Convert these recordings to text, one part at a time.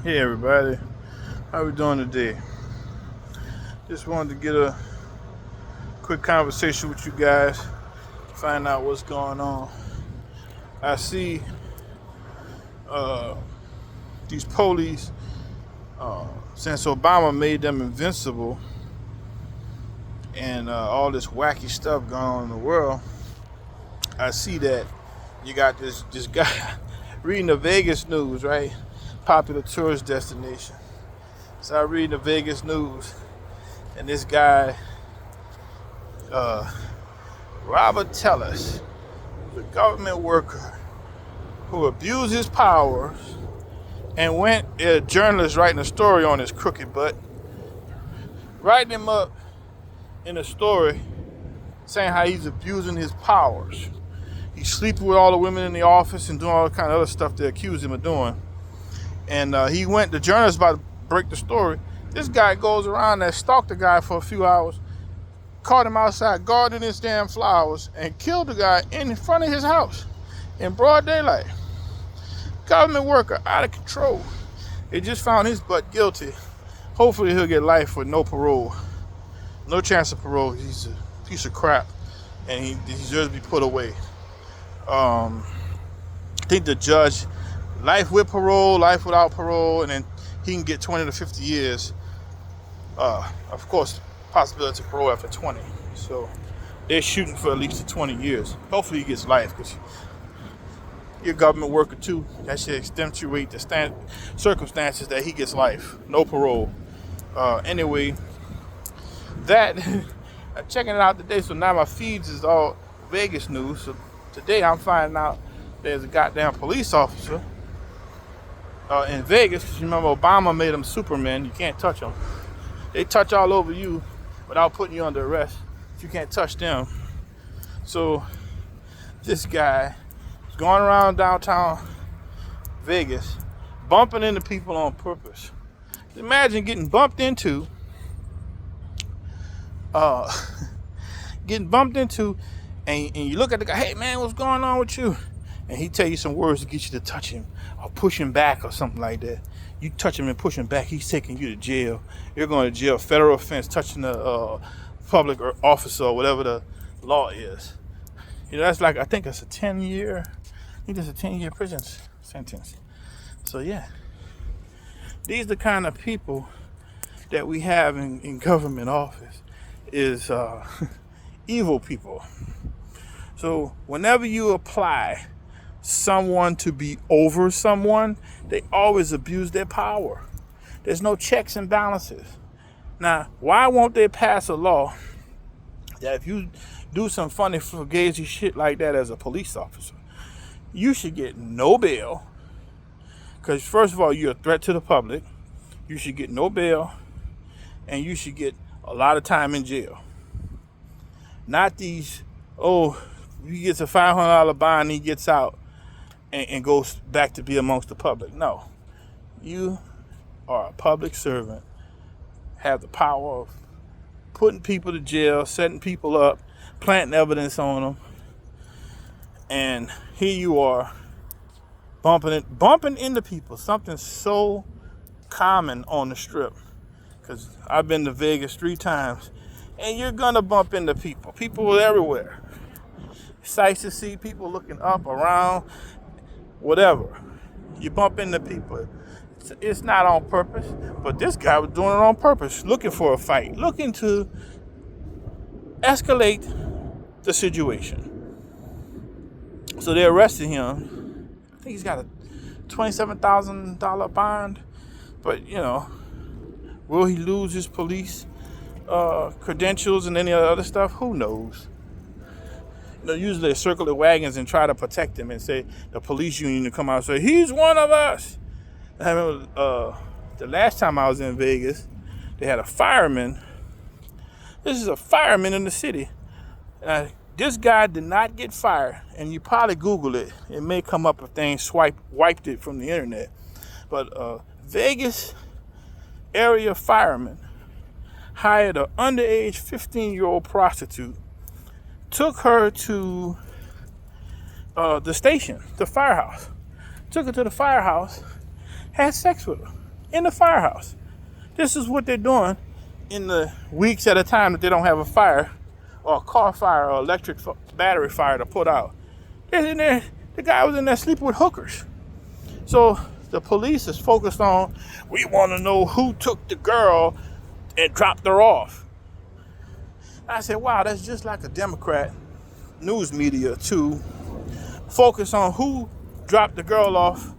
Hey everybody, how we doing today? Just wanted to get a quick conversation with you guys, find out what's going on. I see uh, these police, since Obama made them invincible and all this wacky stuff going on in the world, I see that you got this guy reading the Vegas news, right? Popular tourist destination. So I read the Vegas news, and this guy, uh, Robert Tellis, the government worker who abused his powers and went a journalist writing a story on his crooked butt, writing him up in a story saying how he's abusing his powers. He's sleeping with all the women in the office and doing all kind of other stuff they accuse him of doing. And the journalist about to break the story. This guy goes around and stalked the guy for a few hours, caught him outside gardening his damn flowers, and killed the guy in front of his house in broad daylight. Government worker out of control. They just found his butt guilty. Hopefully he'll get life with no parole. No chance of parole. He's a piece of crap, and he deserves to be put away. I think the judge, life with parole, life without parole, and then he can get 20 to 50 years. Of course, possibility of parole after 20. So they're shooting for at least 20 years. Hopefully he gets life, because you're a government worker too. That should extenuate the circumstances that he gets life, no parole. Anyway, that I'm checking it out today. So now my feeds is all Vegas news. So today I'm finding out there's a goddamn police officer in Vegas. Because you remember Obama made them Superman. You can't touch them. They touch all over you without putting you under arrest. You can't touch them. So this guy is going around downtown Vegas, bumping into people on purpose. Imagine getting bumped into, and you look at the guy, hey man, what's going on with you? And he tell you some words to get you to touch him or push him back or something like that. You touch him and push him back, he's taking you to jail. You're going to jail, federal offense, touching a public or officer or whatever the law is. You know, that's like, I think that's a 10-year prison sentence. So yeah, these are the kind of people that we have in government office is evil people. So whenever you apply someone to be over someone, they always abuse their power. There's no checks and balances. Now, why won't they pass a law that if you do some funny fugazi shit like that as a police officer, you should get no bail? Because first of all, you're a threat to the public. You should get no bail, and you should get a lot of time in jail. Not these, he gets a $500 bond and he gets out and goes back to be amongst the public. No. You are a public servant, have the power of putting people to jail, setting people up, planting evidence on them, and here you are bumping into people, something so common on the Strip. Because I've been to Vegas 3 times, and you're gonna bump into people. People everywhere. Sights to see, people looking up, around, whatever. You bump into people. It's not on purpose, but this guy was doing it on purpose, looking for a fight, looking to escalate the situation. So they arrested him. I think he's got a $27,000 bond, but you know, will he lose his police credentials and any other stuff? Who knows? You know, usually they circle the wagons and try to protect him and say the police union to come out and say he's one of us. I remember the last time I was in Vegas, they had a fireman. This is a fireman in the city. This guy did not get fired, and you probably Google it. It may come up if they ain't wiped it from the internet. But Vegas area fireman hired an underage 15-year-old prostitute, took her to the station, the firehouse. Took her to the firehouse, had sex with her. in the firehouse. This is what they're doing in the weeks at a time that they don't have a fire or a car fire or electric battery fire to put out. They're in there, the guy was in there sleeping with hookers. So the police is focused on, we want to know who took the girl and dropped her off. I said, wow, that's just like a Democrat news media to focus on who dropped the girl off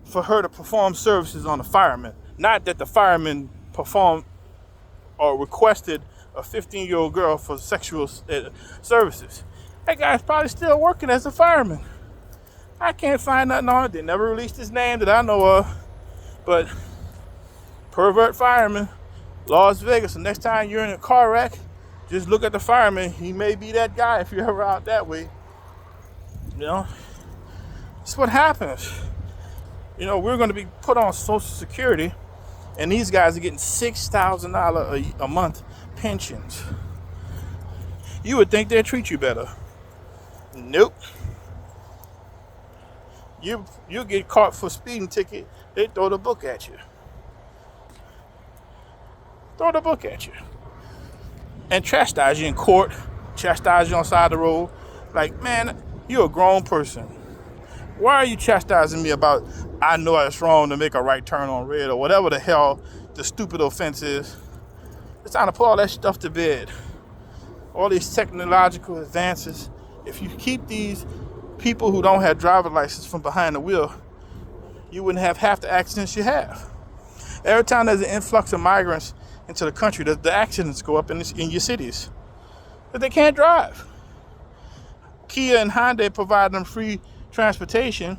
for her to perform services on the fireman. Not that the fireman performed or requested a 15-year-old girl for sexual services. That guy's probably still working as a fireman. I can't find nothing on it. They never released his name that I know of. But pervert fireman, Las Vegas. The next time you're in a car wreck, just look at the fireman. He may be that guy if you're ever out that way. You know, that's what happens. You know, we're going to be put on Social Security, and these guys are getting $6,000 a month pensions. You would think they'd treat you better. Nope. You get caught for a speeding ticket, they throw the book at you. Throw the book at you. And chastise you in court, chastise you on the side of the road. Like, man, you're a grown person. Why are you chastising me about, I know it's wrong to make a right turn on red or whatever the hell the stupid offense is? It's time to put all that stuff to bed. All these technological advances. If you keep these people who don't have driver's license from behind the wheel, you wouldn't have half the accidents you have. Every time there's an influx of migrants into the country, the accidents go up in your cities. But they can't drive. Kia and Hyundai provide them free transportation,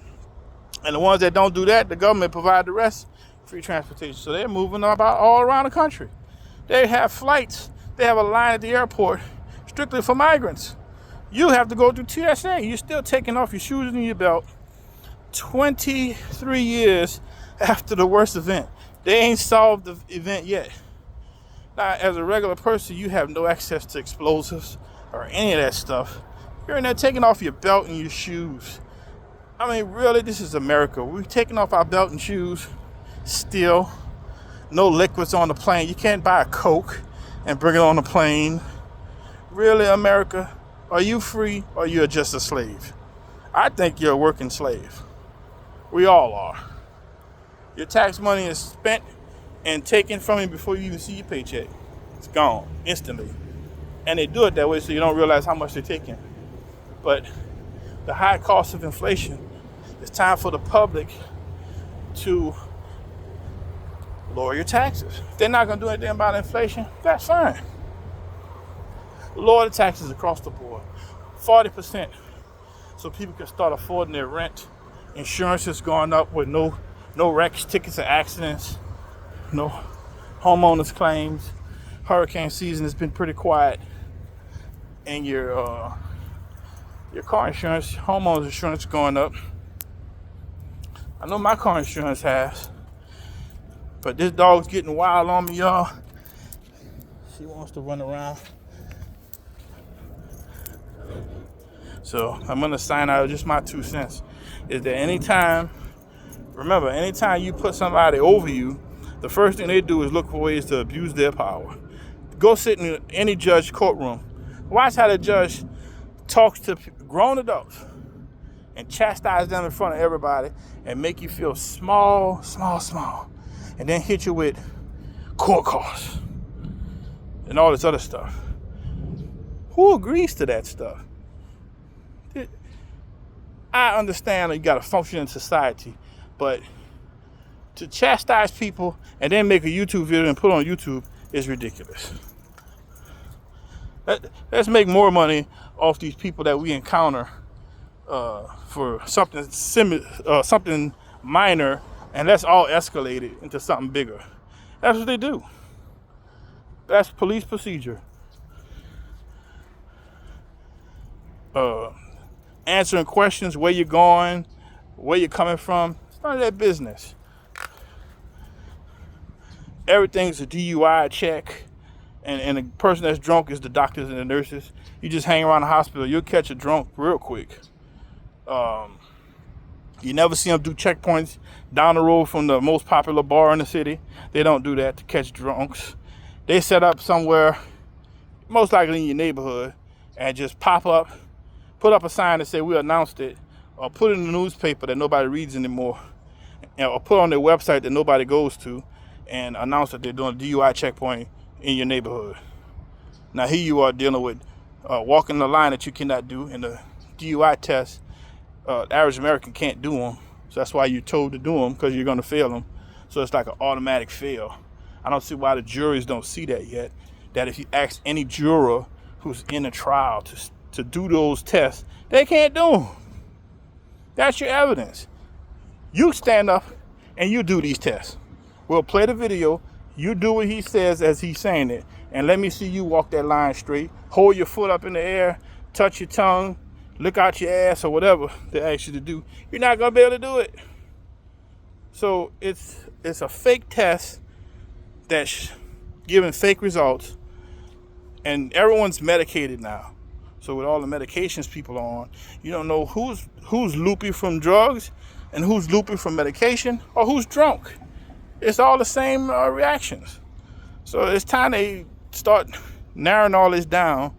and the ones that don't do that, the government provide the rest free transportation. So they're moving about all around the country. They have flights. They have a line at the airport strictly for migrants. You have to go through TSA. You're still taking off your shoes and your belt 23 years after the worst event. They ain't solved the event yet. Now, as a regular person, you have no access to explosives or any of that stuff. You're in there taking off your belt and your shoes. I mean, really, this is America. We're taking off our belt and shoes still. No liquids on the plane. You can't buy a Coke and bring it on the plane. Really, America? Are you free or you're just a slave? I think you're a working slave. We all are. Your tax money is spent and taken from you before you even see your paycheck. It's gone instantly. And they do it that way so you don't realize how much they're taking. But the high cost of inflation, it's time for the public to lower your taxes. If they're not going to do anything about inflation, that's fine. Lower the taxes across the board, 40%, so people can start affording their rent. Insurance is going up with no wrecks, tickets, or accidents, no homeowners claims. Hurricane season has been pretty quiet, and your car insurance, homeowners insurance is going up. I know my car insurance has, but this dog's getting wild on me, y'all. She wants to run around. So I'm going to sign out just my 2 cents. Is that anytime you put somebody over you, the first thing they do is look for ways to abuse their power. Go sit in any judge courtroom. Watch how the judge talks to grown adults and chastise them in front of everybody and make you feel small, and then hit you with court costs and all this other stuff. Who agrees to that stuff? I understand that you got to function in society, but to chastise people and then make a YouTube video and put it on YouTube is ridiculous. Let's make more money off these people that we encounter for something minor, and let's all escalate it into something bigger. That's what they do. That's police procedure. Answering questions, where you're going, where you're coming from. It's none of that business. Everything's a DUI check, and the person that's drunk is the doctors and the nurses. You just hang around the hospital, you'll catch a drunk real quick. You never see them do checkpoints down the road from the most popular bar in the city. They don't do that to catch drunks. They set up somewhere, most likely in your neighborhood, and just pop up, put up a sign that say we announced it, or put it in the newspaper that nobody reads anymore, or put on their website that nobody goes to, and announce that they're doing a DUI checkpoint in your neighborhood. Now here you are dealing with walking the line that you cannot do, and the DUI test, the average American can't do them. So that's why you're told to do them, because you're going to fail them. So it's like an automatic fail. I don't see why the juries don't see that yet. That if you ask any juror who's in a trial to do those tests, they can't do them. That's your evidence. You stand up and you do these tests. We'll play the video. You do what he says as he's saying it. And let me see you walk that line straight. Hold your foot up in the air. Touch your tongue. Look out your ass or whatever they ask you to do. You're not going to be able to do it. So it's a fake test that's giving fake results. And everyone's medicated now. So with all the medications people are on, you don't know who's loopy from drugs and who's loopy from medication or who's drunk. It's all the same reactions. So it's time they start narrowing all this down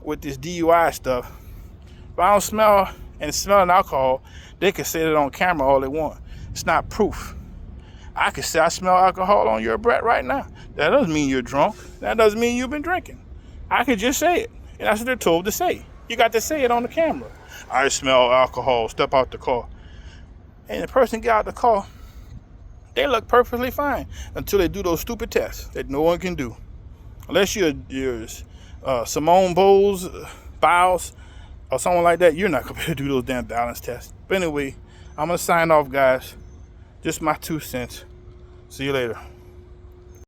with this DUI stuff. If I don't smell alcohol, they can say it on camera all they want. It's not proof. I can say I smell alcohol on your breath right now. That doesn't mean you're drunk. That doesn't mean you've been drinking. I could just say it. And that's what they're told to say. You got to say it on the camera. I smell alcohol. Step out the car. And the person get out the car, they look perfectly fine until they do those stupid tests that no one can do. Unless you're Simone Biles, or someone like that, you're not going to be able to do those damn balance tests. But anyway, I'm going to sign off, guys. Just my 2 cents. See you later.